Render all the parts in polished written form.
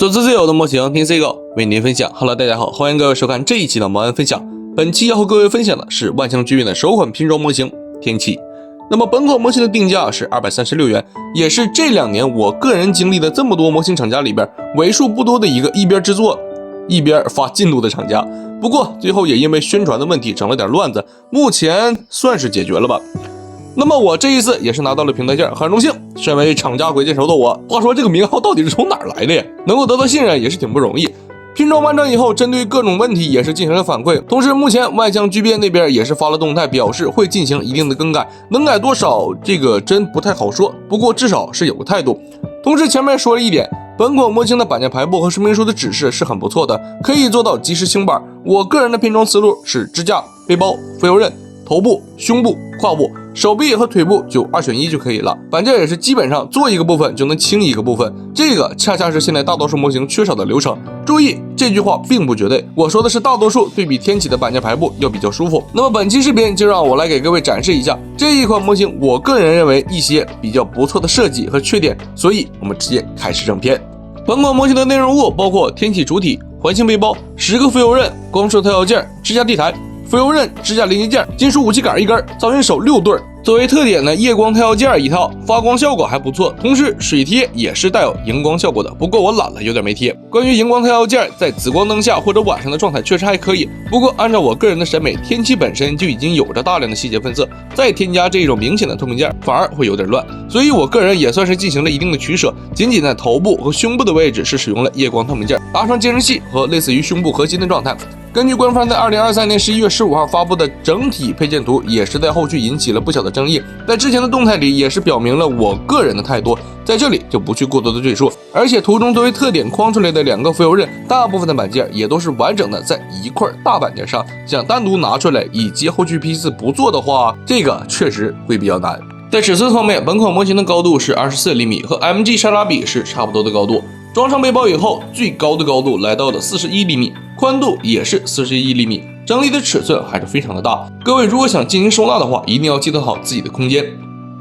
做自由的模型，听 C 狗为您分享。Hello， 大家好，欢迎各位收看这一期的魔安分享。本期要和各位分享的是万象剧院的首款拼装模型天气。那么本款模型的定价是236元，也是这2年我个人经历的这么多模型厂家里边为数不多的一个一边制作一边发进度的厂家。不过最后也因为宣传的问题整了点乱子，目前算是解决了吧。那么我这一次也是拿到了平台件，很荣幸，身为厂家鬼见愁的我，话说这个名号到底是从哪儿来的呀？能够得到信任也是挺不容易。拼装完成以后，针对各种问题也是进行了反馈，同时目前万象剧变那边也是发了动态，表示会进行一定的更改，能改多少这个真不太好说，不过至少是有个态度。同时前面说了一点，本款模型的板件排布和说明书的指示是很不错的，可以做到及时清板。我个人的拼装思路是支架、背包、浮游刃、头部、胸部、胯部、手臂和腿部就2选1就可以了。板件也是基本上做一个部分就能清一个部分，这个恰恰是现在大多数模型缺少的流程。注意，这句话并不绝对，我说的是大多数对比天启的板件排布要比较舒服。那么本期视频就让我来给各位展示一下这一款模型我个人认为一些比较不错的设计和缺点，所以我们直接开始正片。本款模型的内容物包括天启主体、环形背包、10个浮游刃、光束套件、支架地台、浮游刃、支架连接件、金属武器杆1根、造型手6对。作为特点呢，夜光套件1套，发光效果还不错，同时水贴也是带有荧光效果的，不过我懒了，有点没贴。关于荧光套件，在紫光灯下或者晚上的状态确实还可以，不过按照我个人的审美，天启本身就已经有着大量的细节分色，再添加这种明显的透明件，反而会有点乱，所以我个人也算是进行了一定的取舍，仅仅在头部和胸部的位置是使用了夜光透明件，搭上接人器和类似于胸部核心的状态。根据官方在2023年11月15号发布的整体配件图，也是在后续引起了不小的争议，在之前的动态里也是表明了我个人的态度，在这里就不去过多的赘述。而且图中作为特点框出来的2个浮游刃，大部分的板件也都是完整的在一块大板件上，想单独拿出来以及后续批次不做的话，这个确实会比较难。在尺寸方面，本款模型的高度是24厘米，和 MG 沙拉比是差不多的高度。装上背包以后，最高的高度来到了41厘米，宽度也是41厘米，整体的尺寸还是非常的大。各位如果想进行收纳的话，一定要记得好自己的空间。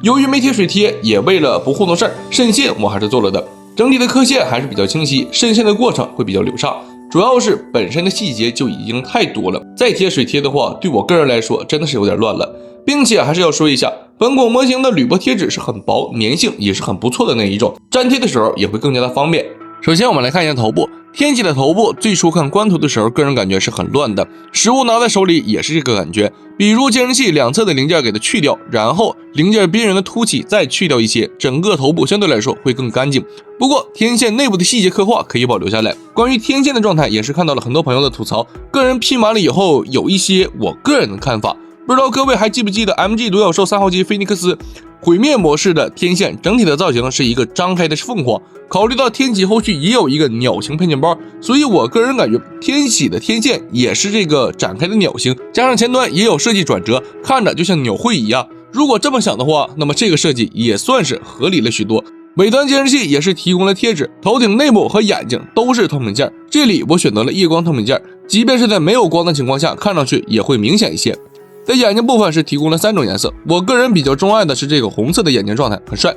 由于没贴水贴，也为了不糊弄事儿，渗线我还是做了的，整体的刻线还是比较清晰，渗线的过程会比较流畅。主要是本身的细节就已经太多了，再贴水贴的话，对我个人来说真的是有点乱了。并且还是要说一下，本款模型的铝箔贴纸是很薄，粘性也是很不错的那一种，粘贴的时候也会更加的方便。首先我们来看一下头部，天启的头部最初看官图的时候，个人感觉是很乱的，实物拿在手里也是这个感觉。比如接人器两侧的零件给它去掉，然后零件边缘的凸起再去掉一些，整个头部相对来说会更干净。不过天线内部的细节刻画可以保留下来。关于天线的状态也是看到了很多朋友的吐槽，个人拼完了以后有一些我个人的看法。不知道各位还记不记得 MG 独角兽3号机菲尼克斯毁灭模式的天线，整体的造型是一个张开的凤凰。考虑到天启后续也有一个鸟形配件包，所以我个人感觉天启的天线也是这个展开的鸟形，加上前端也有设计转折，看着就像鸟喙一样。如果这么想的话，那么这个设计也算是合理了许多。尾端接人器也是提供了贴纸，头顶内部和眼睛都是透明件，这里我选择了夜光透明件，即便是在没有光的情况下，看上去也会明显一些。在眼睛部分是提供了3种颜色，我个人比较钟爱的是这个红色的眼睛状态，很帅。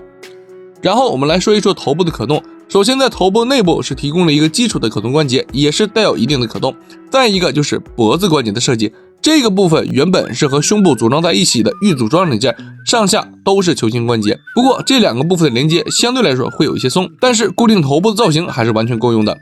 然后我们来说一说头部的可动，首先在头部内部是提供了一个基础的可动关节，也是带有一定的可动。再一个就是脖子关节的设计，这个部分原本是和胸部组装在一起的预组装零件，上下都是球形关节，不过这2个部分的连接相对来说会有一些松，但是固定头部的造型还是完全够用的。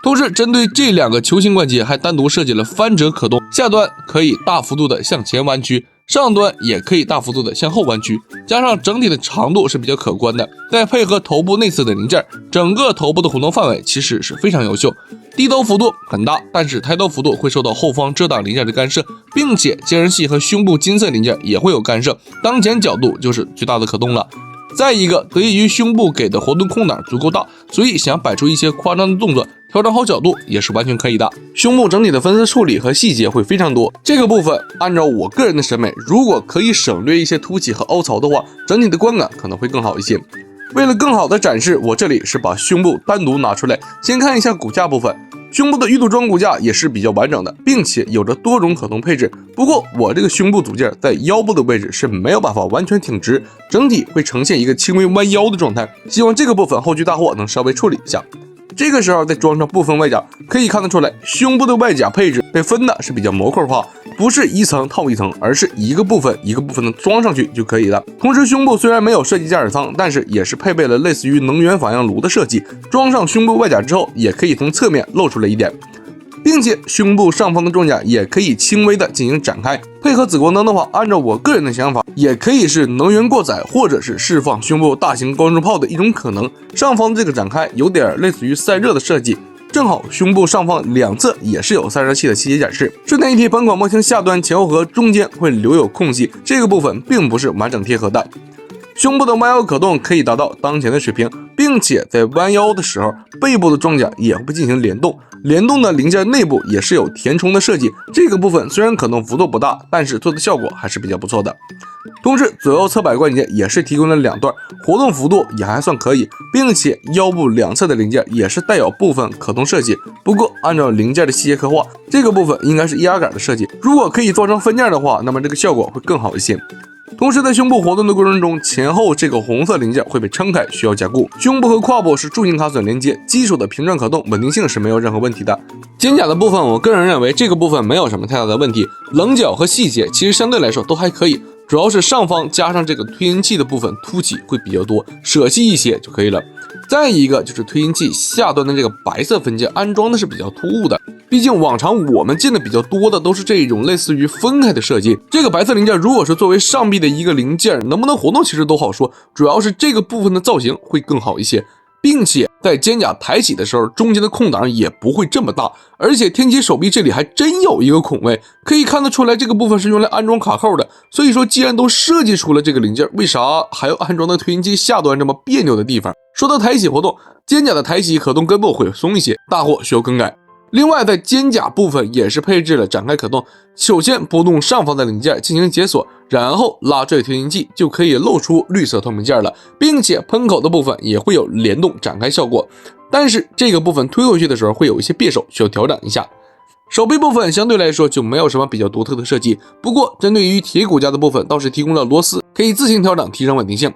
同时针对这2个球形关节还单独设计了翻折可动，下端可以大幅度的向前弯曲，上端也可以大幅度的向后弯曲，加上整体的长度是比较可观的，再配合头部内侧的零件，整个头部的活动范围其实是非常优秀。低兜幅度很大，但是抬头幅度会受到后方遮挡零件的干涉，并且接人器和胸部金色零件也会有干涉，当前角度就是最大的可动了。再一个，得益于胸部给的活动空档足够大，所以想摆出一些夸张的动作，调整好角度也是完全可以的。胸部整体的分色处理和细节会非常多，这个部分按照我个人的审美，如果可以省略一些凸起和凹槽的话，整体的观感可能会更好一些。为了更好的展示，我这里是把胸部单独拿出来，先看一下骨架部分。胸部的预组装骨架也是比较完整的，并且有着多种可动配置。不过我这个胸部组件在腰部的位置是没有办法完全挺直，整体会呈现一个轻微弯腰的状态，希望这个部分后续大货能稍微处理一下。这个时候再装上部分外甲，可以看得出来，胸部的外甲配置被分的是比较模块化，不是一层套一层，而是一个部分一个部分的装上去就可以了。同时，胸部虽然没有设计驾驶舱，但是也是配备了类似于能源反应炉的设计，装上胸部外甲之后，也可以从侧面露出来一点。并且胸部上方的装甲也可以轻微的进行展开，配合紫光灯的话，按照我个人的想法，也可以是能源过载，或者是释放胸部大型光束炮的一种可能。上方的这个展开有点类似于散热的设计，正好胸部上方两侧也是有散热器的细节展示。顺带一提，本款模型下端前后盒中间会留有空隙，这个部分并不是完整贴合的。胸部的弯腰可动可以达到当前的水平，并且在弯腰的时候，背部的装甲也会进行联动。联动的零件内部也是有填充的设计，这个部分虽然可动幅度不大，但是做的效果还是比较不错的。同时，左右侧摆关节也是提供了两段，活动幅度也还算可以，并且腰部两侧的零件也是带有部分可动设计。不过，按照零件的细节刻画，这个部分应该是压杆的设计，如果可以做成分件的话，那么这个效果会更好一些。同时，在胸部活动的过程中，前后这个红色零件会被撑开，需要加固。胸部和胯部是柱形卡榫连接，基础的平转可动，稳定性是没有任何问题的。肩甲的部分，我个人认为这个部分没有什么太大的问题，棱角和细节其实相对来说都还可以，主要是上方加上这个推进器的部分凸起会比较多，舍弃一些就可以了。再一个就是推进器下端的这个白色分件安装的是比较突兀的，毕竟往常我们见的比较多的都是这种类似于分开的设计。这个白色零件如果是作为上臂的一个零件，能不能活动其实都好说，主要是这个部分的造型会更好一些，并且在肩甲抬起的时候，中间的空档也不会这么大，而且天启手臂这里还真有一个孔位，可以看得出来这个部分是用来安装卡扣的。所以说，既然都设计出了这个零件，为啥还要安装到推进器下端这么别扭的地方？说到抬起活动，肩甲的抬起可动根部会松一些，大货需要更改。另外，在肩甲部分也是配置了展开可动，首先拨动上方的零件进行解锁，然后拉拽推进器就可以露出绿色透明件了，并且喷口的部分也会有联动展开效果。但是这个部分推回去的时候会有一些别手，需要调整一下。手臂部分相对来说就没有什么比较独特的设计，不过针对于铁骨架的部分倒是提供了螺丝，可以自行调整提升稳定性。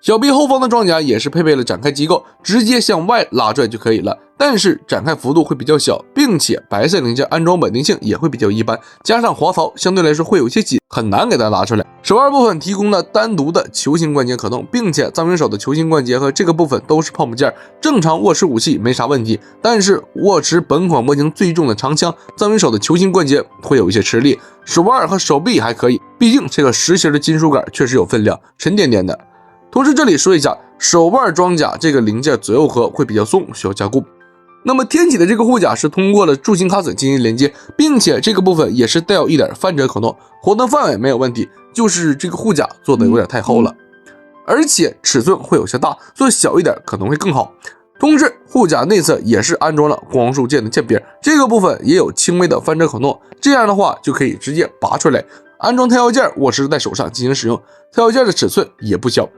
小臂后方的装甲也是配备了展开机构，直接向外拉拽就可以了，但是展开幅度会比较小，并且白色零件安装稳定性也会比较一般，加上滑槽相对来说会有一些紧，很难给它拉出来。手腕部分提供了单独的球形关节可动，并且藏云手的球形关节和这个部分都是泡沫件，正常握持武器没啥问题，但是握持本款模型最重的长枪，藏云手的球形关节会有一些吃力。手腕和手臂还可以，毕竟这个实心的金属杆确实有分量，沉甸甸的。同时这里说一下，手腕装甲这个零件左右盒会比较松，需要加固。那么天启的这个护甲是通过了柱形卡榫进行连接，并且这个部分也是带有一点翻折可动，活动范围没有问题，就是这个护甲做的有点太厚了，而且尺寸会有些大，做小一点可能会更好。同时护甲内侧也是安装了光束键的键边，这个部分也有轻微的翻折可动，这样的话就可以直接拔出来，安装特效件握持在手上进行使用，特效件的尺寸也不小。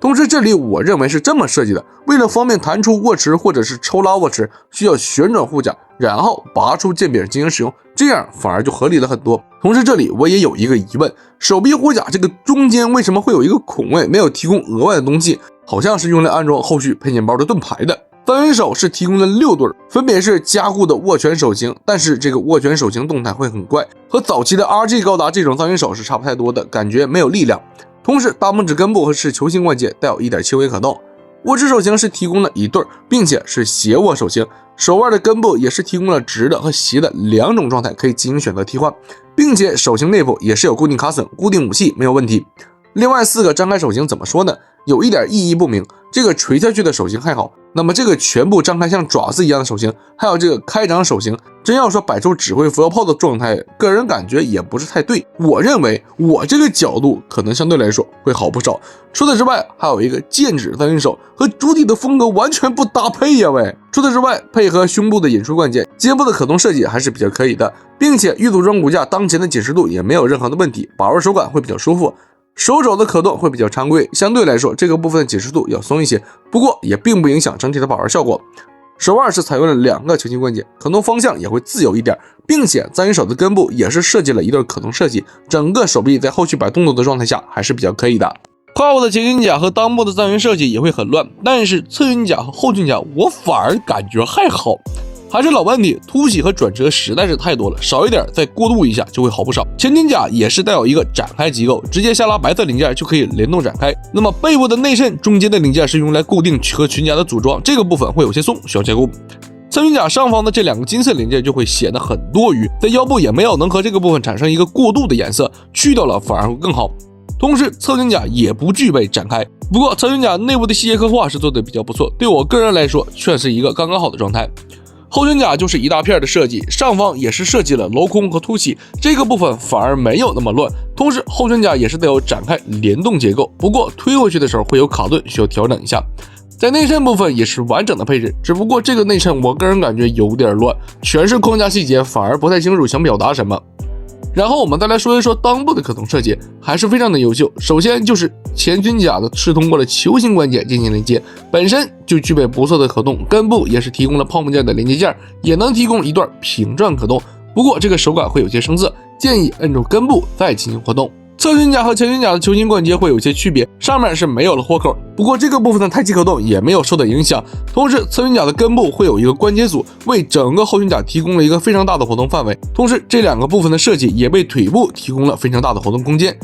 同时这里我认为是这么设计的，为了方便弹出握持或者是抽拉握持，需要旋转护甲，然后拔出键柄进行使用，这样反而就合理了很多。同时这里我也有一个疑问，手臂护甲这个中间为什么会有一个孔位，没有提供额外的东西，好像是用来安装后续配件包的盾牌的。翻云手是提供了6对，分别是加固的握拳手型，但是这个握拳手型动态会很怪，和早期的 RG 高达这种翻云手是差不太多的，感觉没有力量。同时大拇指根部和是球形关节带有一点轻微可动，握持手型是提供了1对，并且是斜握手型，手腕的根部也是提供了直的和斜的2种状态，可以进行选择替换，并且手型内部也是有固定卡榫，固定武器没有问题。另外4个张开手型怎么说呢，有一点意义不明，这个垂下去的手型还好，那么这个全部张开像爪子一样的手型，还有这个开掌手型，真要说摆出指挥佛炮的状态，个人感觉也不是太对。我认为我这个角度可能相对来说会好不少。除此之外，还有一个剑指翻云手，和主体的风格完全不搭配呀喂。除此之外，配合胸部的引出关节，肩部的可动设计还是比较可以的，并且玉组装骨架当前的紧实度也没有任何的问题，把玩手感会比较舒服。手肘的可动会比较常规，相对来说这个部分的紧实度要松一些，不过也并不影响整体的把玩效果。手腕是采用了2个球形关节，可动方向也会自由一点，并且藏云手的根部也是设计了一对可动设计，整个手臂在后续摆动作的状态下还是比较可以的。胯部的前裙甲和裆部的三元设计也会很乱，但是侧裙甲和后裙甲我反而感觉还好。还是老问题，凸起和转折实在是太多了，少一点再过渡一下就会好不少。前裙甲也是带有一个展开机构，直接下拉白色零件就可以联动展开。那么背部的内衬中间的零件是用来固定和裙甲的组装，这个部分会有些松，需要加固。侧裙甲上方的这两个金色零件就会显得很多余，在腰部也没有能和这个部分产生一个过渡的颜色，去掉了反而会更好。同时侧裙甲也不具备展开，不过侧裙甲内部的细节刻画是做的比较不错，对我个人来说却是一个刚刚好的状态。后裙甲就是一大片的设计，上方也是设计了镂空和凸起，这个部分反而没有那么乱。同时后裙甲也是带有展开联动结构，不过推回去的时候会有卡顿，需要调整一下。在内衬部分也是完整的配置，只不过这个内衬我个人感觉有点乱，全是框架细节，反而不太清楚想表达什么。然后我们再来说一说裆部的可动设计，还是非常的优秀。首先就是前裙甲的是通过了球形关节进行连接，本身就具备不错的可动，根部也是提供了泡沫件的连接件，也能提供一段平转可动。不过这个手感会有些生涩，建议摁住根部再进行活动。侧裙甲和前裙甲的球形关节会有些区别，上面是没有了豁口，不过这个部分的太极可动也没有受到影响。同时侧裙甲的根部会有一个关节组，为整个后裙甲提供了一个非常大的活动范围。同时这两个部分的设计也为腿部提供了非常大的活动空间。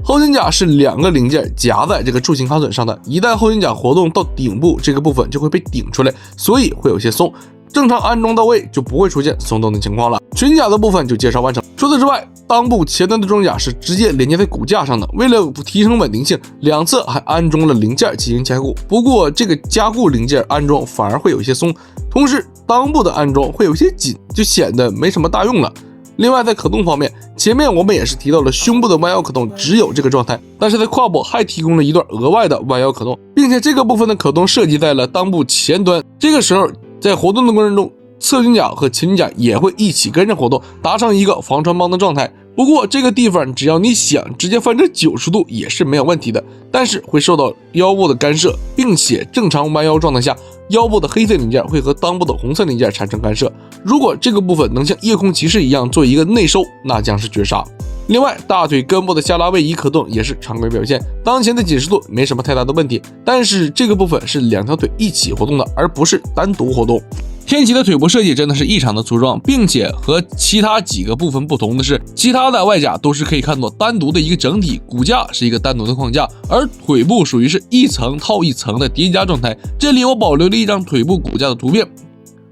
后裙甲是两个零件夹在这个柱形卡榫上的，一旦后裙甲活动到顶部，这个部分就会被顶出来，所以会有些松。正常安装到位就不会出现松动的情况了。裙甲的部分就介绍完成。除此之外，裆部前端的装甲是直接连接在骨架上的，为了提升稳定性，两侧还安装了零件进行加固。不过这个加固零件安装反而会有些松，同时裆部的安装会有些紧，就显得没什么大用了。另外在可动方面，前面我们也是提到了胸部的弯腰可动只有这个状态，但是在胯部还提供了一段额外的弯腰可动，并且这个部分的可动设计在了裆部前端，这个时候在活动的过程中，侧裙甲和前裙甲也会一起跟着活动，达成一个防穿帮的状态。不过这个地方只要你想直接翻成90度也是没有问题的，但是会受到腰部的干涉，并且正常弯腰状态下，腰部的黑色零件会和裆部的红色零件产生干涉。如果这个部分能像夜空骑士一样做一个内收，那将是绝杀。另外，大腿根部的下拉位移可动也是常规表现，当前的紧实度没什么太大的问题，但是这个部分是两条腿一起活动的，而不是单独活动。天启的腿部设计真的是异常的粗壮，并且和其他几个部分不同的是，其他的外甲都是可以看作单独的一个整体，骨架是一个单独的框架，而腿部属于是一层套一层的叠加状态。这里我保留了一张腿部骨架的图片，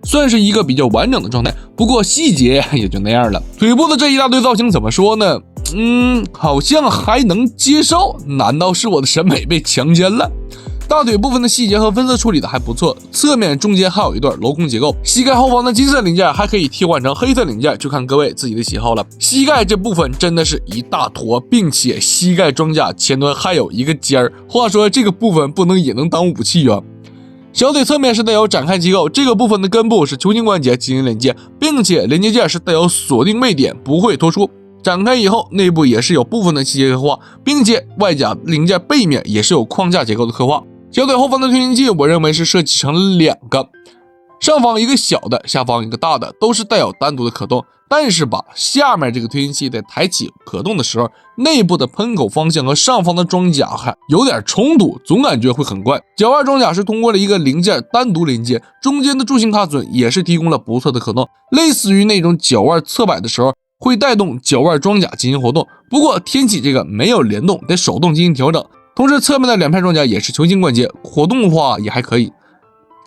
算是一个比较完整的状态，不过细节也就那样了。腿部的这一大堆造型怎么说呢？好像还能接受，难道是我的审美被强奸了？大腿部分的细节和分色处理的还不错，侧面中间还有一段镂空结构，膝盖后方的金色零件还可以替换成黑色零件，就看各位自己的喜好了。膝盖这部分真的是一大坨，并且膝盖装甲前端还有一个尖儿，话说这个部分不能也能当武器啊。小腿侧面是带有展开机构，这个部分的根部是球形关节进行连接，并且连接件是带有锁定位点，不会脱出。展开以后，内部也是有部分的细节刻画，并且外甲零件背面也是有框架结构的刻画。小腿后方的推进器，我认为是设计成了两个，上方一个小的，下方一个大的，都是带有单独的可动。但是吧，下面这个推进器在抬起可动的时候，内部的喷口方向和上方的装甲还有点冲突，总感觉会很怪。脚腕装甲是通过了一个零件单独连接，中间的柱形卡榫也是提供了不错的可动，类似于那种脚腕侧摆的时候会带动脚腕装甲进行活动。不过天启这个没有联动，得手动进行调整。同时侧面的两片装甲也是球形关节，活动的话也还可以。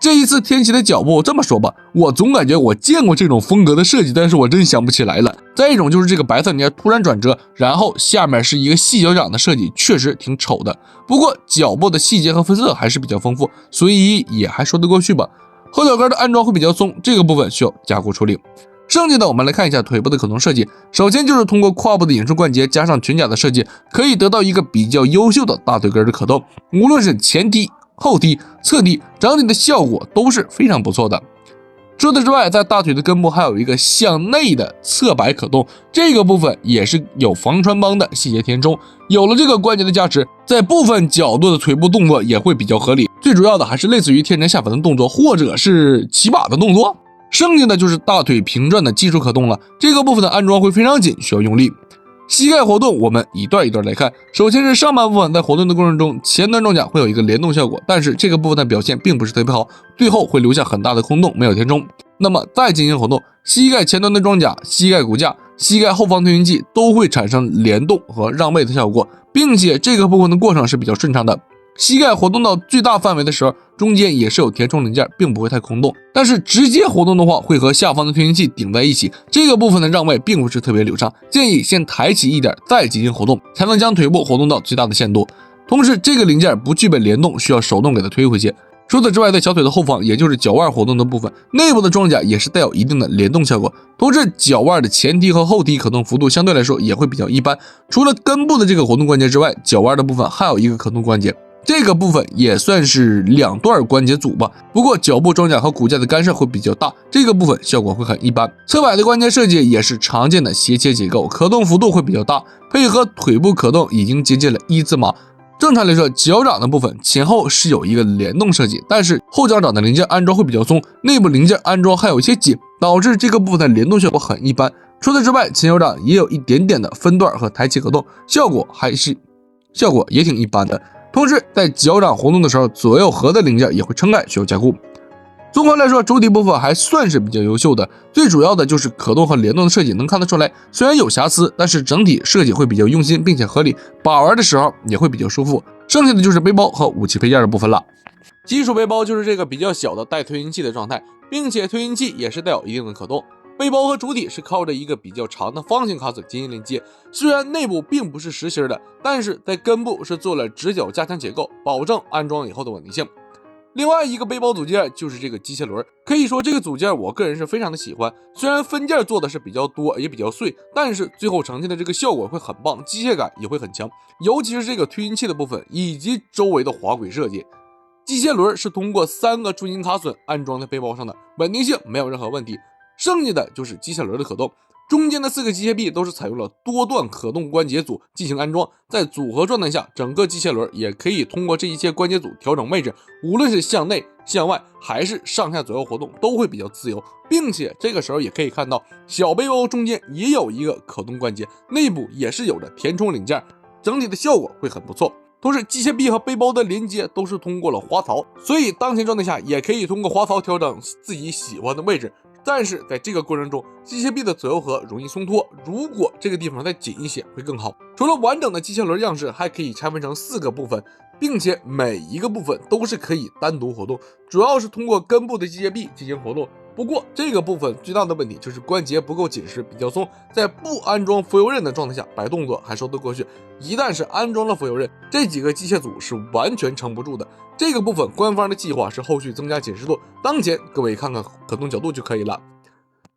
这一次天启的脚部，这么说吧，我总感觉我见过这种风格的设计，但是我真想不起来了。再一种就是这个白色零件突然转折，然后下面是一个细脚掌的设计，确实挺丑的。不过脚部的细节和分色还是比较丰富，所以也还说得过去吧。后脚跟的安装会比较松，这个部分需要加固处理。剩下的我们来看一下腿部的可动设计。首先就是通过胯部的引出关节加上裙甲的设计，可以得到一个比较优秀的大腿根的可动，无论是前踢、后踢、侧踢，整体的效果都是非常不错的。除此之外，在大腿的根部还有一个向内的侧摆可动，这个部分也是有防穿帮的细节填充。有了这个关节的加持，在部分角度的腿部动作也会比较合理。最主要的还是类似于天人下凡的动作，或者是骑马的动作。剩下的就是大腿平转的技术可动了，这个部分的安装会非常紧，需要用力。膝盖活动我们一段一段来看。首先是上半部分，在活动的过程中，前端装甲会有一个联动效果，但是这个部分的表现并不是特别好，最后会留下很大的空洞，没有填充。那么再进行活动，膝盖前端的装甲、膝盖骨架、膝盖后方推进器都会产生联动和让位的效果，并且这个部分的过程是比较顺畅的。膝盖活动到最大范围的时候，中间也是有填充零件，并不会太空洞。但是直接活动的话，会和下方的推进器顶在一起，这个部分的让位并不是特别流畅，建议先抬起一点再进行活动，才能将腿部活动到最大的限度。同时这个零件不具备联动，需要手动给它推回去。除此之外，在小腿的后方，也就是脚腕活动的部分，内部的装甲也是带有一定的联动效果。同时脚腕的前踢和后踢可动幅度相对来说也会比较一般。除了根部的这个活动关节之外，脚腕的部分还有一个可动关节，这个部分也算是两段关节组吧，不过脚部装甲和骨架的干涉会比较大，这个部分效果会很一般。侧摆的关节设计也是常见的斜切结构，可动幅度会比较大，配合腿部可动已经接近了1字马。正常来说，脚掌的部分前后是有一个联动设计，但是后脚掌的零件安装会比较松，内部零件安装还有一些紧，导致这个部分的联动效果很一般。除此之外，前脚掌也有一点点的分段和抬起可动，效果也挺一般的。同时在脚掌活动的时候，左右合的零件也会撑盖，需要加固。综合来说，主体部分还算是比较优秀的，最主要的就是可动和联动的设计能看得出来，虽然有瑕疵，但是整体设计会比较用心并且合理，把玩的时候也会比较舒服。剩下的就是背包和武器配件的部分了。基础背包就是这个比较小的带推进器的状态，并且推进器也是带有一定的可动。背包和主体是靠着一个比较长的方形卡榫进行连接，虽然内部并不是实心的，但是在根部是做了直角加强结构，保证安装以后的稳定性。另外一个背包组件就是这个机械轮，可以说这个组件我个人是非常的喜欢，虽然分件做的是比较多也比较碎，但是最后呈现的这个效果会很棒，机械感也会很强，尤其是这个推进器的部分以及周围的滑轨设计。机械轮是通过3个中型卡榫安装在背包上的，稳定性没有任何问题。剩下的就是机械轮的可动，中间的4个机械臂都是采用了多段可动关节组进行安装，在组合状态下，整个机械轮也可以通过这一些关节组调整位置，无论是向内、向外还是上下左右活动都会比较自由，并且这个时候也可以看到小背包中间也有一个可动关节，内部也是有着填充零件，整体的效果会很不错。同时机械臂和背包的连接都是通过了滑槽，所以当前状态下也可以通过滑槽调整自己喜欢的位置，但是在这个过程中，机械臂的左右合容易松脱，如果这个地方再紧一些会更好。除了完整的机械轮样式，还可以拆分成4个部分，并且每一个部分都是可以单独活动，主要是通过根部的机械臂进行活动。不过这个部分最大的问题就是关节不够紧实，比较松，在不安装浮游刃的状态下摆动作还说得过去，一旦是安装了浮游刃，这几个机械组是完全撑不住的。这个部分官方的计划是后续增加紧实度，当前各位看看可动角度就可以了。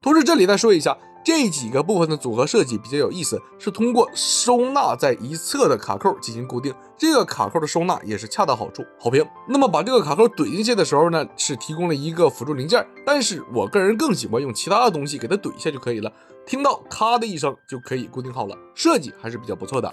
同时这里再说一下，这几个部分的组合设计比较有意思，是通过收纳在一侧的卡扣进行固定，这个卡扣的收纳也是恰到好评。那么把这个卡扣怼进去的时候呢，是提供了一个辅助零件，但是我个人更喜欢用其他的东西给它怼一下就可以了，听到咔的一声就可以固定好了，设计还是比较不错的。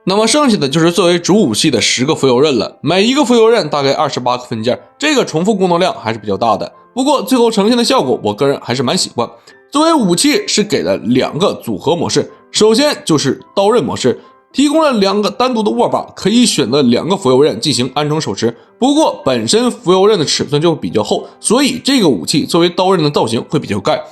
那么剩下的就是作为主武器的10个浮游刃了，每一个浮游刃大概28个分件，这个重复功能量还是比较大的，不过最后呈现的效果我个人还是蛮喜欢。作为武器是给了2个组合模式，首先就是刀刃模式，提供了2个单独的握把，可以选择2个浮游刃进行安装手持，不过本身浮游刃的尺寸就比较厚，所以这个武器作为刀刃的造型会比较盖，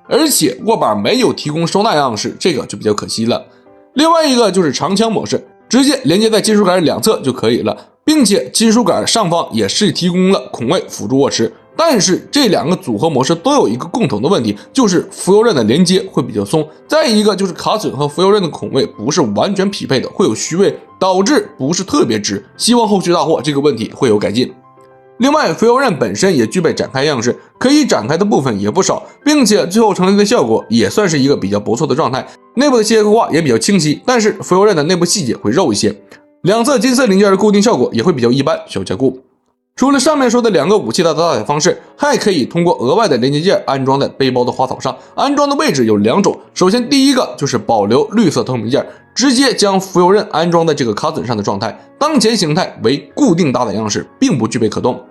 而且握把没有提供收纳样式，这个就比较可惜了。另外一个就是长枪模式，直接连接在金属杆两侧就可以了，并且金属杆上方也是提供了孔位辅助握持。但是这2个组合模式都有一个共同的问题，就是浮游刃的连接会比较松，再一个就是卡榫和浮游刃的孔位不是完全匹配的，会有虚位，导致不是特别直，希望后续大货这个问题会有改进。另外浮游刃本身也具备展开样式，可以展开的部分也不少，并且最后呈现的效果也算是一个比较不错的状态，内部的细节刻画也比较清晰，但是浮游刃的内部细节会肉一些，两侧金色零件的固定效果也会比较一般，需要加固。除了上面说的2个武器的搭载方式，还可以通过额外的连接件安装在背包的滑槽上，安装的位置有2种，首先第一个就是保留绿色透明件，直接将浮游刃安装在这个卡榫上的状态，当前形态为固定搭载样式，并不具备可动。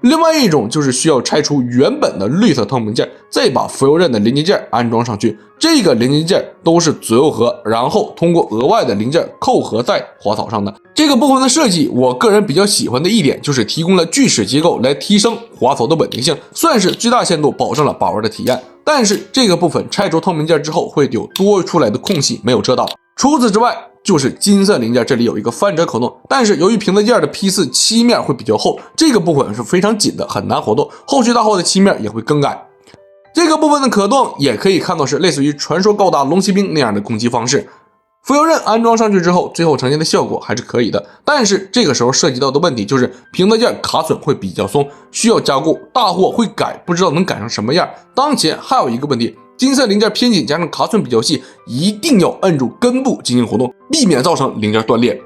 另外一种就是需要拆除原本的绿色透明件，再把浮游刃的连接件安装上去。这个连接件都是左右合，然后通过额外的零件扣合在滑草上的。这个部分的设计，我个人比较喜欢的一点就是提供了锯齿结构来提升滑草的稳定性，算是最大限度保证了把玩的体验。但是这个部分拆除透明件之后，会有多出来的空隙没有遮到。除此之外，就是金色零件这里有一个翻折口洞，但是由于瓶子件的P4漆面会比较厚，这个部分是非常紧的，很难活动，后续大号的漆面也会更改。这个部分的可动也可以看到是类似于传说高达龙骑兵那样的攻击方式。浮游刃安装上去之后，最后呈现的效果还是可以的，但是这个时候涉及到的问题就是瓶子件卡榫会比较松，需要加固，大货会改，不知道能改成什么样。当前还有一个问题，金色零件偏紧加上卡榫比较细，一定要摁住根部进行活动，避免造成零件断裂。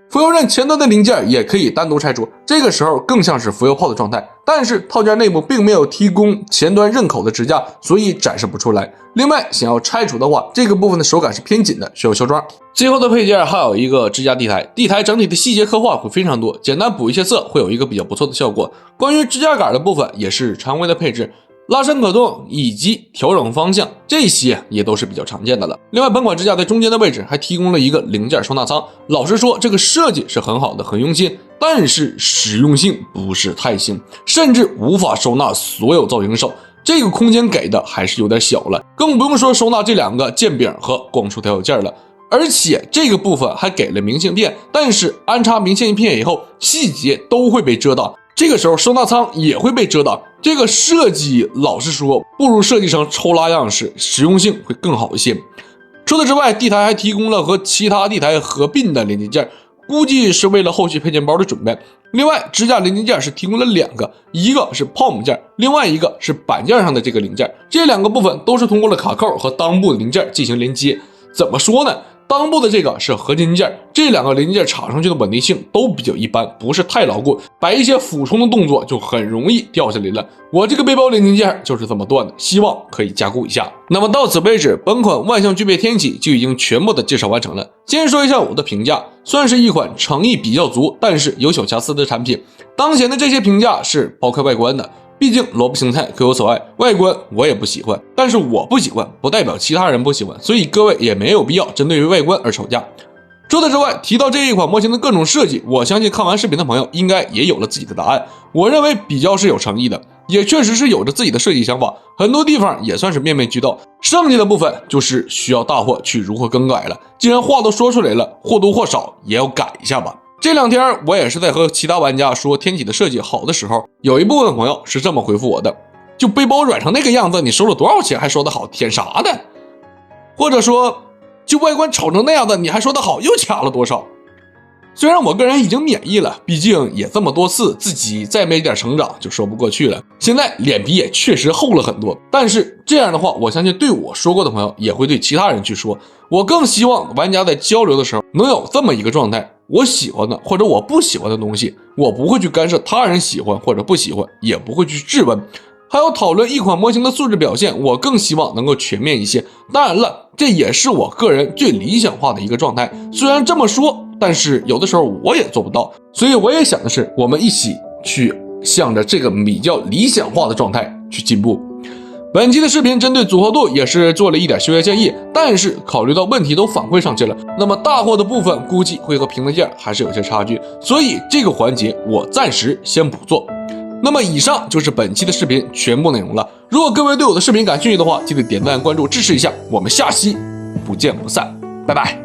浮游刃前端的零件也可以单独拆除，这个时候更像是浮游炮的状态，但是套件内部并没有提供前端刃口的支架，所以展示不出来。另外，想要拆除的话，这个部分的手感是偏紧的，需要修装。最后的配件还有一个支架地台，地台整体的细节刻画会非常多，简单补一些色会有一个比较不错的效果。关于支架杆的部分也是常规的配置，拉伸可动以及调整方向，这些也都是比较常见的了。另外，本款支架在中间的位置还提供了一个零件收纳仓。老实说，这个设计是很好的，很用心，但是实用性不是太行，甚至无法收纳所有造型手。这个空间给的还是有点小了，更不用说收纳这两个剑柄和光束调小件了。而且这个部分还给了明信片，但是安插明信片以后，细节都会被遮挡。这个时候收纳仓也会被遮挡，这个设计老实说不如设计成抽拉样式，实用性会更好一些。除此之外，地台还提供了和其他地台合并的连接件，估计是为了后续配件包的准备。另外，支架连接件是提供了两个，一个是泡沫件，另外一个是板件上的这个零件。这两个部分都是通过了卡扣和裆部的零件进行连接。怎么说呢？裆部的这个是合金件，这两个零件插上去的稳定性都比较一般，不是太牢固，摆一些俯冲的动作就很容易掉下来了。我这个背包连接件就是这么断的，希望可以加固一下。那么到此为止，本款万象具备天启就已经全部的介绍完成了。先说一下我的评价，算是一款诚意比较足，但是有小瑕疵的产品。当前的这些评价是抛开外观的。毕竟萝卜青菜各有所爱，外观我也不喜欢，但是我不喜欢不代表其他人不喜欢，所以各位也没有必要针对于外观而吵架。除此之外，提到这一款模型的各种设计，我相信看完视频的朋友应该也有了自己的答案。我认为比较是有诚意的，也确实是有着自己的设计想法，很多地方也算是面面俱到。剩下的部分就是需要大货去如何更改了。既然话都说出来了，或多或少也要改一下吧。这两天我也是在和其他玩家说天启的设计好的时候，有一部分朋友是这么回复我的：就背包软成那个样子，你收了多少钱还说得好，舔啥的？或者说就外观丑成那样的你还说得好，又卡了多少？虽然我个人已经免疫了，毕竟也这么多次，自己再没点成长就说不过去了。现在脸皮也确实厚了很多，但是这样的话，我相信对我说过的朋友也会对其他人去说。我更希望玩家在交流的时候能有这么一个状态，我喜欢的或者我不喜欢的东西，我不会去干涉他人喜欢或者不喜欢，也不会去质问。还有讨论一款模型的素质表现，我更希望能够全面一些。当然了，这也是我个人最理想化的一个状态。虽然这么说，但是有的时候我也做不到，所以我也想的是，我们一起去向着这个比较理想化的状态去进步。本期的视频针对组合度也是做了一点修改建议，但是考虑到问题都反馈上去了，那么大货的部分估计会和平衡件还是有些差距，所以这个环节我暂时先不做。那么以上就是本期的视频全部内容了。如果各位对我的视频感兴趣的话，记得点赞关注支持一下，我们下期不见不散，拜拜。